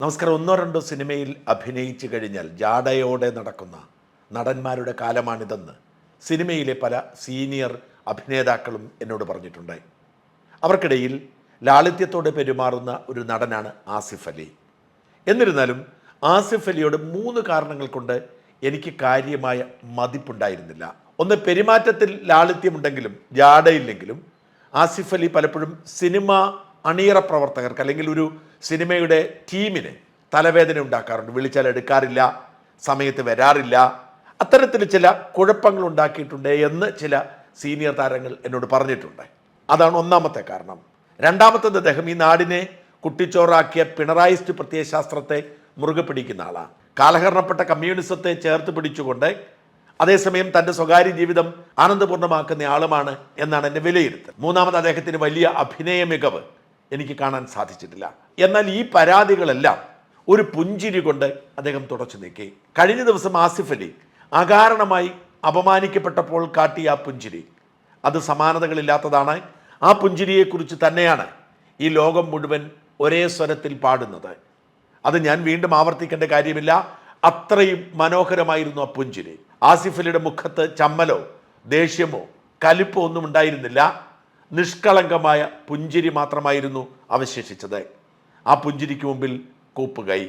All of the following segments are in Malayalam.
നമസ്കാരം. ഒന്നോ രണ്ടോ സിനിമയിൽ അഭിനയിച്ചു കഴിഞ്ഞാൽ ജാടയോടെ നടക്കുന്ന നടന്മാരുടെ കാലമാണിതെന്ന് സിനിമയിലെ പല സീനിയർ അഭിനേതാക്കളും എന്നോട് പറഞ്ഞിട്ടുണ്ട്. അവർക്കിടയിൽ ലാളിത്യത്തോടെ പെരുമാറുന്ന ഒരു നടനാണ് ആസിഫ് അലി. എന്നിരുന്നാലും ആസിഫ് അലിയോട് 3 കാരണങ്ങൾ കൊണ്ട് എനിക്ക് കാര്യമായ മതിപ്പുണ്ടായിരുന്നില്ല. ഒന്ന്, പെരുമാറ്റത്തിൽ ലാളിത്യമുണ്ടെങ്കിലും ജാടയില്ലെങ്കിലും ആസിഫ് അലി പലപ്പോഴും സിനിമ അണിയറ പ്രവർത്തകർക്ക് അല്ലെങ്കിൽ ഒരു സിനിമയുടെ ടീമിന് തലവേദന ഉണ്ടാക്കാറുണ്ട്. വിളിച്ചാൽ എടുക്കാറില്ല, സമയത്ത് വരാറില്ല, അത്തരത്തിൽ ചില കുഴപ്പങ്ങൾ ഉണ്ടാക്കിയിട്ടുണ്ട് എന്ന് ചില സീനിയർ താരങ്ങൾ എന്നോട് പറഞ്ഞിട്ടുണ്ട്. അതാണ് ഒന്നാമത്തെ കാരണം. രണ്ടാമത്തത്, അദ്ദേഹം ഈ നാടിനെ കുട്ടിച്ചോറാക്കിയ പിണറായിസ്റ്റ് പ്രത്യയശാസ്ത്രത്തെ മുറുകെ പിടിക്കുന്ന ആളാണ്. കാലഹരണപ്പെട്ട കമ്മ്യൂണിസത്തെ ചേർത്ത് പിടിച്ചുകൊണ്ട് അതേസമയം തൻ്റെ സ്വകാര്യ ജീവിതം ആനന്ദപൂർണ്ണമാക്കുന്ന ആളുമാണ് എന്നാണ് എൻ്റെ വിലയിരുത്തൽ. മൂന്നാമത്, അദ്ദേഹത്തിന് വലിയ അഭിനയ മികവ് എനിക്ക് കാണാൻ സാധിച്ചിട്ടില്ല. എന്നാൽ ഈ പരാതികളെല്ലാം ഒരു പുഞ്ചിരി കൊണ്ട് അദ്ദേഹം തുടച്ചു നീക്കി. കഴിഞ്ഞ ദിവസം ആസിഫ് അലി അകാരണമായി അപമാനിക്കപ്പെട്ടപ്പോൾ കാട്ടിയ ആ പുഞ്ചിരി അത് സമാനതകളില്ലാത്തതാണ്. ആ പുഞ്ചിരിയെക്കുറിച്ച് തന്നെയാണ് ഈ ലോകം മുഴുവൻ ഒരേ സ്വരത്തിൽ പാടുന്നത്. അത് ഞാൻ വീണ്ടും ആവർത്തിക്കേണ്ട കാര്യമില്ല. അത്രയും മനോഹരമായിരുന്നു ആ പുഞ്ചിരി. ആസിഫ് അലിയുടെ മുഖത്ത് ചമ്മലോ ദേഷ്യമോ കലിപ്പോ ഒന്നും ഉണ്ടായിരുന്നില്ല. നിഷ്കളങ്കമായ പുഞ്ചിരി മാത്രമായിരുന്നു അവശേഷിച്ചത്. ആ പുഞ്ചിരിക്ക് മുമ്പിൽ കൂപ്പുകൈ.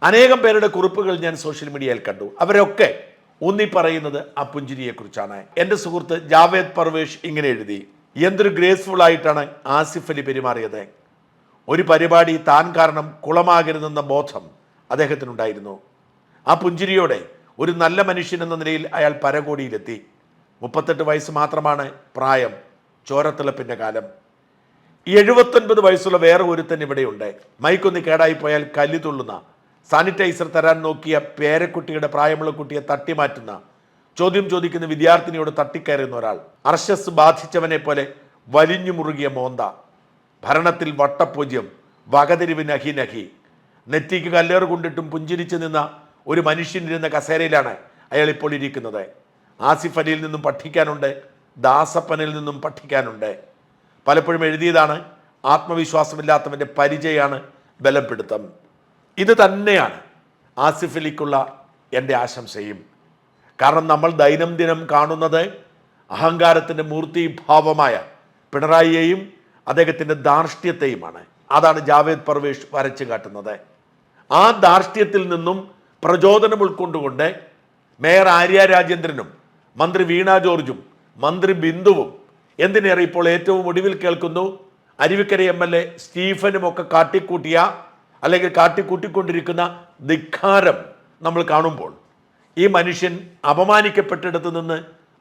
അനേകം പേരുടെ കുറിപ്പുകൾ ഞാൻ സോഷ്യൽ മീഡിയയിൽ കണ്ടു. അവരൊക്കെ ഊന്നി പറയുന്നത് ആ പുഞ്ചിരിയെക്കുറിച്ചാണ്. എൻ്റെ സുഹൃത്ത് ജാവേദ് പർവേഷ് ഇങ്ങനെ എഴുതി: എന്തൊരു ഗ്രേസ്ഫുൾ ആയിട്ടാണ് ആസിഫ് അലി പെരുമാറിയത്. ഒരു പരിപാടി താൻ കാരണം കുളമാകരുതെന്ന ബോധം അദ്ദേഹത്തിനുണ്ടായിരുന്നു. ആ പുഞ്ചിരിയോടെ ഒരു നല്ല മനുഷ്യൻ എന്ന നിലയിൽ അയാൾ പരകോടിയിലെത്തി. 38 വയസ്സ് മാത്രമാണ് പ്രായം. ചോരത്തിളപ്പിൻ്റെ കാലം. 79 വയസ്സുള്ള വേറെ ഒരുത്തൻ ഇവിടെയുണ്ട്. മൈക്കൊന്ന് കേടായിപ്പോയാൽ കല്ലി തുള്ളുന്ന, സാനിറ്റൈസർ തരാൻ നോക്കിയ പേരക്കുട്ടിയുടെ പ്രായമുള്ള കുട്ടിയെ തട്ടിമാറ്റുന്ന, ചോദ്യം ചോദിക്കുന്ന വിദ്യാർത്ഥിനിയോട് തട്ടിക്കയറുന്ന ഒരാൾ, അർശസ് ബാധിച്ചവനെ പോലെ വലിഞ്ഞു മുറുകിയ മോന്ത, ഭരണത്തിൽ വട്ടപൂജ്യം, വകതിരിവ് നഹി നഹി, നെറ്റിക്ക് കല്ലേറ് കൊണ്ടിട്ടും പുഞ്ചിരിച്ചു നിന്ന ഒരു മനുഷ്യനിരുന്ന കസേരയിലാണ് അയാൾ ഇപ്പോൾ ഇരിക്കുന്നത്. ആസിഫ് അലിയിൽ നിന്നും പഠിക്കാനുണ്ട്, ദാസപ്പനിൽ നിന്നും പഠിക്കാനുണ്ട്. പലപ്പോഴും എഴുതിയതാണ്, ആത്മവിശ്വാസമില്ലാത്തവൻ്റെ പരിചയമാണ് ബലപ്പെടുത്തം. ഇത് തന്നെയാണ് ആസിഫ് അലിക്കുള്ള എൻ്റെ ആശംസയും. കാരണം നമ്മൾ ദൈനംദിനം കാണുന്നത് അഹങ്കാരത്തിൻ്റെ മൂർത്തിഭാവമായ പിണറായിയെയും അദ്ദേഹത്തിൻ്റെ ധാർഷ്ട്യത്തെയുമാണ്. അതാണ് ജാവേദ് പർവേഷ് വരച്ചു കാട്ടുന്നത്. ആ ധാർഷ്ട്യത്തിൽ നിന്നും പ്രചോദനം ഉൾക്കൊണ്ടുകൊണ്ട് മേയർ ആര്യ രാജേന്ദ്രനും മന്ത്രി വീണ ജോർജും മന്ത്രി ബിന്ദുവും, എന്തിനേറെ ഇപ്പോൾ ഏറ്റവും ഒടുവിൽ കേൾക്കുന്നു അരുവിക്കര MLA സ്റ്റീഫനും ഒക്കെ കാട്ടിക്കൂട്ടിയ അല്ലെങ്കിൽ കാട്ടിക്കൂട്ടിക്കൊണ്ടിരിക്കുന്ന ധിക്കാരം നമ്മൾ കാണുമ്പോൾ, ഈ മനുഷ്യൻ അപമാനിക്കപ്പെട്ടിടത്ത് നിന്ന്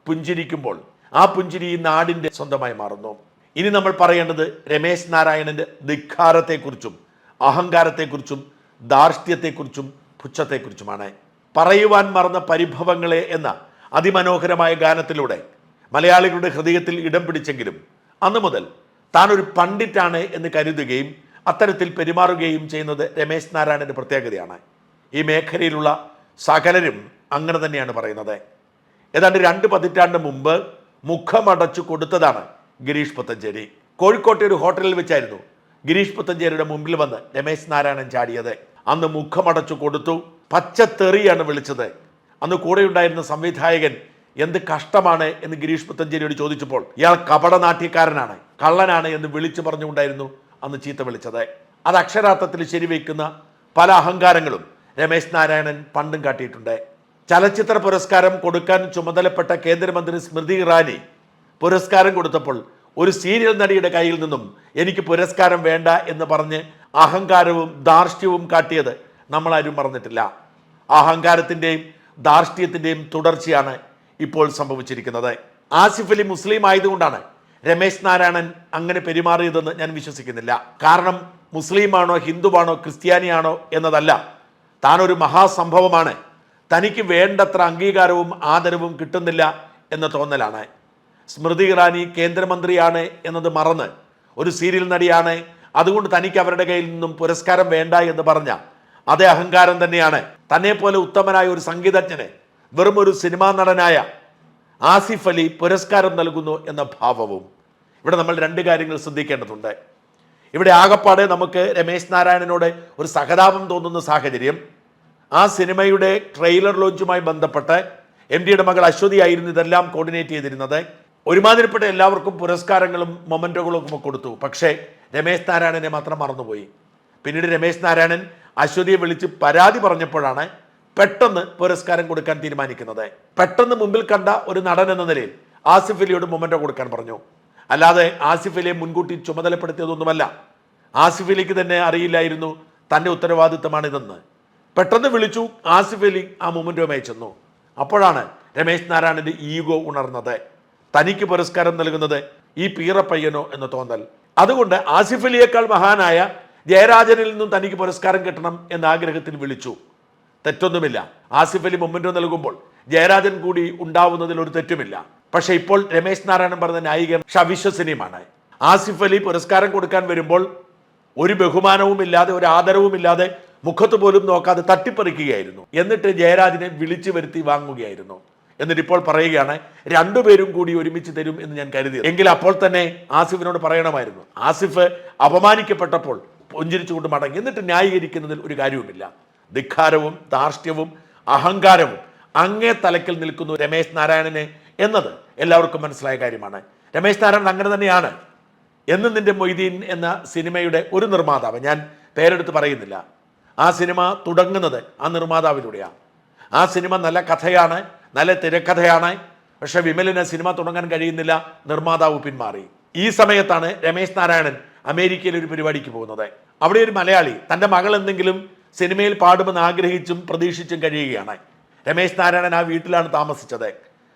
പുഞ്ചിരിക്കുമ്പോൾ ആ പുഞ്ചിരി ഈ നാടിൻ്റെ സ്വന്തമായി മാറുന്നു. ഇനി നമ്മൾ പറയേണ്ടത് രമേശ് നാരായണൻ്റെ ധിക്കാരത്തെക്കുറിച്ചും അഹങ്കാരത്തെക്കുറിച്ചും ധാർഷ്ട്യത്തെക്കുറിച്ചും പുച്ഛത്തെക്കുറിച്ചുമാണ്. പറയുവാൻ മറന്ന പരിഭവങ്ങളെ എന്ന അതിമനോഹരമായ ഗാനത്തിലൂടെ മലയാളികളുടെ ഹൃദയത്തിൽ ഇടം പിടിച്ചെങ്കിലും അന്നു മുതൽ താൻ ഒരു പണ്ഡിറ്റാണ് എന്ന് കരുതുകയും അത്തരത്തിൽ പെരുമാറുകയും ചെയ്യുന്നത് രമേശ് നാരായണൻ്റെ പ്രത്യേകതയാണ്. ഈ മേഖലയിലുള്ള സകലരും അങ്ങനെ തന്നെയാണ് പറയുന്നത്. ഏതാണ്ട് 2 പതിറ്റാണ്ട് മുമ്പ് മുഖമടച്ചു കൊടുത്തതാണ് ഗിരീഷ് പുത്തഞ്ചേരി. കോഴിക്കോട്ടെ ഒരു ഹോട്ടലിൽ വെച്ചായിരുന്നു ഗിരീഷ് പുത്തഞ്ചേരിയുടെ മുമ്പിൽ വന്ന് രമേശ് നാരായണൻ ചാടിയത്. അന്ന് മുഖമടച്ചു കൊടുത്തു, പച്ചത്തെറിയാണ് വിളിച്ചത്. അന്ന് കൂടെയുണ്ടായിരുന്ന സംവിധായകൻ എന്ത് കഷ്ടമാണ് എന്ന് ഗിരീഷ് പുത്തഞ്ചേരിയോട് ചോദിച്ചപ്പോൾ ഇയാൾ കപടനാട്യക്കാരനാണ്, കള്ളനാണ് എന്ന് വിളിച്ചു പറഞ്ഞുകൊണ്ടായിരുന്നു അന്ന് ചീത്ത വിളിച്ചത്. അത് അക്ഷരാർത്ഥത്തിൽ ശരിവയ്ക്കുന്ന പല അഹങ്കാരങ്ങളും രമേശ് നാരായണൻ പണ്ടും കാട്ടിയിട്ടുണ്ട്. ചലച്ചിത്ര പുരസ്കാരം കൊടുക്കാൻ ചുമതലപ്പെട്ട കേന്ദ്രമന്ത്രി സ്മൃതി ഇറാനി പുരസ്കാരം കൊടുത്തപ്പോൾ ഒരു സീരിയൽ നടിയുടെ കയ്യിൽ നിന്നും എനിക്ക് പുരസ്കാരം വേണ്ട എന്ന് പറഞ്ഞ് അഹങ്കാരവും ധാർഷ്ട്യവും കാട്ടിയത് നമ്മളാരും മറന്നിട്ടില്ല. അഹങ്കാരത്തിൻ്റെയും ധാർഷ്ട്യത്തിൻ്റെയും തുടർച്ചയാണ് ഇപ്പോൾ സംഭവിച്ചിരിക്കുന്നത്. ആസിഫ് അലി മുസ്ലിം ആയതുകൊണ്ടാണ് രമേശ് നാരായണൻ അങ്ങനെ പെരുമാറിയതെന്ന് ഞാൻ വിശ്വസിക്കുന്നില്ല. കാരണം മുസ്ലിമാണോ ഹിന്ദുവാണോ ക്രിസ്ത്യാനിയാണോ എന്നതല്ല, താനൊരു മഹാസംഭവമാണ്, തനിക്ക് വേണ്ടത്ര അംഗീകാരവും ആദരവും കിട്ടുന്നില്ല എന്ന തോന്നലാണ്. സ്മൃതി ഇറാനി കേന്ദ്രമന്ത്രിയാണ് എന്നത് മറന്ന് ഒരു സീരിയൽ നടിയാണ്, അതുകൊണ്ട് തനിക്ക് അവരുടെ കയ്യിൽ നിന്നും പുരസ്കാരം വേണ്ട എന്ന് പറഞ്ഞ അതേ അഹങ്കാരം തന്നെയാണ് തന്നെ പോലെ ഉത്തമനായ ഒരു സംഗീതജ്ഞന് വെറും ഒരു സിനിമാ നടനായ ആസിഫ് അലി പുരസ്കാരം നൽകുന്നു എന്ന ഭാവവും. ഇവിടെ നമ്മൾ 2 കാര്യങ്ങൾ ശ്രദ്ധിക്കേണ്ടതുണ്ട്. ഇവിടെ ആകപ്പാടെ നമുക്ക് രമേശ് നാരായണനോട് ഒരു സഹതാപം തോന്നുന്ന സാഹചര്യം, ആ സിനിമയുടെ ട്രെയിലർ ലോഞ്ചുമായി ബന്ധപ്പെട്ട് എം ഡിയുടെ മകൾ അശ്വതി ആയിരുന്നു ഇതെല്ലാം കോർഡിനേറ്റ് ചെയ്തിരുന്നത്. ഒരുമാതിരിപ്പെട്ട എല്ലാവർക്കും പുരസ്കാരങ്ങളും മൊമെന്റുകളും ഒക്കെ കൊടുത്തു. പക്ഷേ രമേശ് നാരായണനെ മാത്രം മറന്നുപോയി. പിന്നീട് രമേശ് നാരായണൻ അശ്വതിയെ വിളിച്ച് പരാതി പറഞ്ഞപ്പോഴാണ് പെട്ടെന്ന് പുരസ്കാരം കൊടുക്കാൻ തീരുമാനിക്കുന്നത്. പെട്ടെന്ന് മുമ്പിൽ കണ്ട ഒരു നടൻ എന്ന നിലയിൽ ആസിഫ് അലിയോട് മൊമെന്റോ കൊടുക്കാൻ പറഞ്ഞു. അല്ലാതെ ആസിഫ് അലിയെ മുൻകൂട്ടി ചുമതലപ്പെടുത്തിയതൊന്നുമല്ല. ആസിഫ് അലിക്ക് തന്നെ അറിയില്ലായിരുന്നു തൻ്റെ ഉത്തരവാദിത്തമാണിതെന്ന്. പെട്ടെന്ന് വിളിച്ചു, ആസിഫ് അലി ആ മൊമെന്റോമായി ചെന്നു. അപ്പോഴാണ് രമേശ് നാരായണന്റെ ഈഗോ ഉണർന്നത്. തനിക്ക് പുരസ്കാരം നൽകുന്നത് ഈ പീറപ്പയ്യനോ എന്ന തോന്നൽ. അതുകൊണ്ട് ആസിഫ് അലിയേക്കാൾ മഹാനായ ജയരാജനിൽ നിന്നും തനിക്ക് പുരസ്കാരം കിട്ടണം എന്ന ആഗ്രഹത്തിൽ വിളിച്ചു. തെറ്റൊന്നുമില്ല. ആസിഫ് അലി മൊമെന്റോ നൽകുമ്പോൾ ജയരാജൻ കൂടി ഉണ്ടാവുന്നതിൽ ഒരു തെറ്റുമില്ല. പക്ഷെ ഇപ്പോൾ രമേശ് നാരായണൻ പറഞ്ഞ ന്യായീകരണം അവിശ്വസനീയമാണ്. ആസിഫ് അലി പുരസ്കാരം കൊടുക്കാൻ വരുമ്പോൾ ഒരു ബഹുമാനവും ഇല്ലാതെ, ഒരു ആദരവും ഇല്ലാതെ, മുഖത്ത് പോലും നോക്കാതെ തട്ടിപ്പറിക്കുകയായിരുന്നു. എന്നിട്ട് ജയരാജനെ വിളിച്ചു വരുത്തി വാങ്ങുകയായിരുന്നു. എന്നിട്ട് ഇപ്പോൾ പറയുകയാണ് രണ്ടുപേരും കൂടി ഒരുമിച്ച് തരും എന്ന് ഞാൻ കരുതി. എങ്കിൽ അപ്പോൾ തന്നെ ആസിഫിനോട് പറയണമായിരുന്നു. ആസിഫ് അപമാനിക്കപ്പെട്ടപ്പോൾ പുഞ്ചിരിച്ചുകൊണ്ട് മടങ്ങി. എന്നിട്ട് ന്യായീകരിക്കുന്നതിൽ ഒരു കാര്യവുമില്ല. ധിക്കാരവും ധാർഷ്ട്യവും അഹങ്കാരവും അങ്ങേ തലക്കിൽ നിൽക്കുന്നു രമേശ് നാരായണനെ എന്നത് എല്ലാവർക്കും മനസ്സിലായ കാര്യമാണ്. രമേശ് നാരായണൻ അങ്ങനെ തന്നെയാണ്. എന്ന് നിന്റെ മൊയ്തീൻ എന്ന സിനിമയുടെ ഒരു നിർമ്മാതാവ്, ഞാൻ പേരെടുത്ത് പറയുന്നില്ല, ആ സിനിമ തുടങ്ങുന്നത് ആ നിർമ്മാതാവിലൂടെയാണ്. ആ സിനിമ നല്ല കഥയാണ്, നല്ല തിരക്കഥയാണ്. പക്ഷെ വിമലിന് സിനിമ തുടങ്ങാൻ കഴിയുന്നില്ല, നിർമ്മാതാവ് പിന്മാറി. ഈ സമയത്താണ് രമേശ് നാരായണൻ അമേരിക്കയിൽ ഒരു പരിപാടിക്ക് പോകുന്നത്. അവിടെ ഒരു മലയാളി തൻ്റെ മകൾ എന്തെങ്കിലും സിനിമയിൽ പാടുമെന്ന് ആഗ്രഹിച്ചും പ്രതീക്ഷിച്ചും കഴിയുകയാണ്. രമേശ് നാരായണൻ ആ വീട്ടിലാണ് താമസിച്ചത്.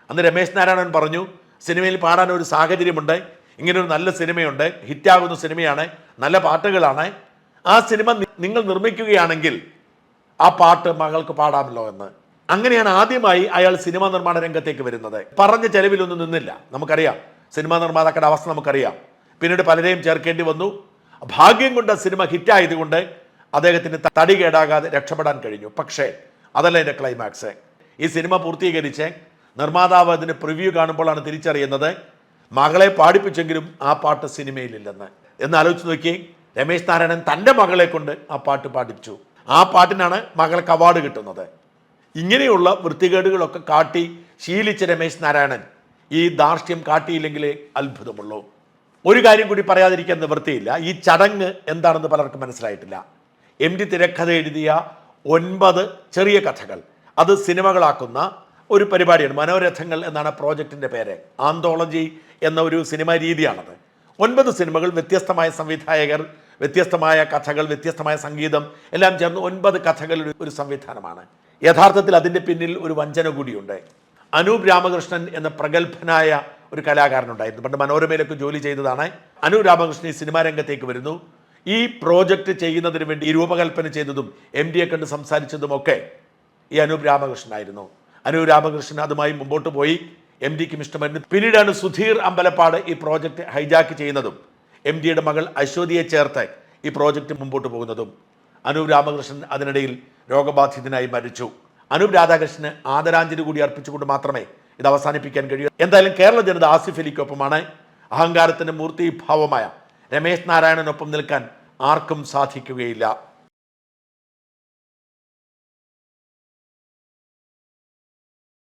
അന്ന് രമേശ് നാരായണൻ പറഞ്ഞു, സിനിമയിൽ പാടാൻ ഒരു സാഹചര്യമുണ്ട്, ഇങ്ങനൊരു നല്ല സിനിമയുണ്ട്, ഹിറ്റാകുന്ന സിനിമയാണ്, നല്ല പാട്ടുകളാണ്, ആ സിനിമ നിങ്ങൾ നിർമ്മിക്കുകയാണെങ്കിൽ ആ പാട്ട് മകൾക്ക് പാടാമല്ലോ എന്ന്. അങ്ങനെയാണ് ആദ്യമായി അയാൾ സിനിമാ നിർമ്മാണ രംഗത്തേക്ക് വരുന്നത്. പറഞ്ഞ ചെലവിലൊന്നും നിന്നില്ല. നമുക്കറിയാം സിനിമാ നിർമ്മാതാക്കളുടെ അവസ്ഥ നമുക്കറിയാം. പിന്നീട് പലരെയും ചേർക്കേണ്ടി വന്നു. ഭാഗ്യം കൊണ്ട് സിനിമ ഹിറ്റായതുകൊണ്ട് അദ്ദേഹത്തിന് തടി കേടാകാതെ രക്ഷപ്പെടാൻ കഴിഞ്ഞു. പക്ഷേ അതല്ല എൻ്റെ ക്ലൈമാക്സ്. ഈ സിനിമ പൂർത്തീകരിച്ച് നിർമ്മാതാവ് അതിന് പ്രിവ്യൂ കാണുമ്പോഴാണ് തിരിച്ചറിയുന്നത് മകളെ പാടിപ്പിച്ചെങ്കിലും ആ പാട്ട് സിനിമയിലില്ലെന്ന്. എന്ന് ആലോചിച്ച് നോക്കി, രമേശ് നാരായണൻ തൻ്റെ മകളെ കൊണ്ട് ആ പാട്ട് പാടിപ്പിച്ചു. ആ പാട്ടിനാണ് മകൾക്ക് അവാർഡ് കിട്ടുന്നത്. ഇങ്ങനെയുള്ള വൃത്തികേടുകളൊക്കെ കാട്ടി ശീലിച്ച രമേശ് നാരായണൻ ഈ ധാർഷ്ട്യം കാട്ടിയില്ലെങ്കിലേ അത്ഭുതമുള്ളൂ. ഒരു കാര്യം കൂടി പറയാതിരിക്കാൻ നിവൃത്തിയില്ല. ഈ ചടങ്ങ് എന്താണെന്ന് പലർക്കും മനസ്സിലായിട്ടില്ല. എം ഡി തിരക്കഥ എഴുതിയ 9 ചെറിയ കഥകൾ അത് സിനിമകളാക്കുന്ന ഒരു പരിപാടിയാണ്. മനോരഥങ്ങൾ എന്നാണ് പ്രോജക്റ്റിൻ്റെ പേര്. ആന്തോളജി എന്ന ഒരു സിനിമാ രീതിയാണത്. 9 സിനിമകൾ, വ്യത്യസ്തമായ സംവിധായകർ, വ്യത്യസ്തമായ കഥകൾ, വ്യത്യസ്തമായ സംഗീതം എല്ലാം ചേർന്ന് 9 കഥകളുടെ ഒരു സംവിധാനമാണ്. യഥാർത്ഥത്തിൽ അതിൻ്റെ പിന്നിൽ ഒരു വഞ്ചന കൂടിയുണ്ട്. അനൂപ് രാമകൃഷ്ണൻ എന്ന പ്രഗത്ഭനായ ഒരു കലാകാരനുണ്ടായിരുന്നു. പണ്ട് മനോരമയിലൊക്കെ ജോലി ചെയ്തതാണ്. അനൂപ് രാമകൃഷ്ണൻ ഈ സിനിമാ രംഗത്തേക്ക് വരുന്നു. ഈ പ്രോജക്റ്റ് ചെയ്യുന്നതിന് വേണ്ടി ഈ രൂപകൽപ്പന ചെയ്തതും എം ഡിയെ കണ്ട് സംസാരിച്ചതുമൊക്കെ ഈ അനൂപ് രാമകൃഷ്ണനായിരുന്നു. അനൂപ് രാമകൃഷ്ണൻ അതുമായി മുമ്പോട്ട് പോയി. എം ഡിക്കും ഇഷ്ടമായിരുന്നു. പിന്നീടാണ് സുധീർ അമ്പലപ്പാട് ഈ പ്രോജക്റ്റ് ഹൈജാക്ക് ചെയ്യുന്നതും എം ഡിയുടെ മകൾ അശ്വതിയെ ചേർത്ത് ഈ പ്രോജക്റ്റ് മുമ്പോട്ട് പോകുന്നതും. അനൂപ് രാമകൃഷ്ണൻ അതിനിടയിൽ രോഗബാധിതനായി മരിച്ചു. അനൂപ് രാധാകൃഷ്ണന് ആദരാഞ്ജലി കൂടി അർപ്പിച്ചുകൊണ്ട് മാത്രമേ ഇത് അവസാനിപ്പിക്കാൻ കഴിയൂ. എന്തായാലും കേരള ജനത ആസിഫ് അലിക്കൊപ്പമാണ്. അഹങ്കാരത്തിൻ്റെ മൂർത്തിഭാവമായ രമേശ് നാരായണനൊപ്പം നിൽക്കാൻ ആർക്കും സാധിക്കുകയില്ല.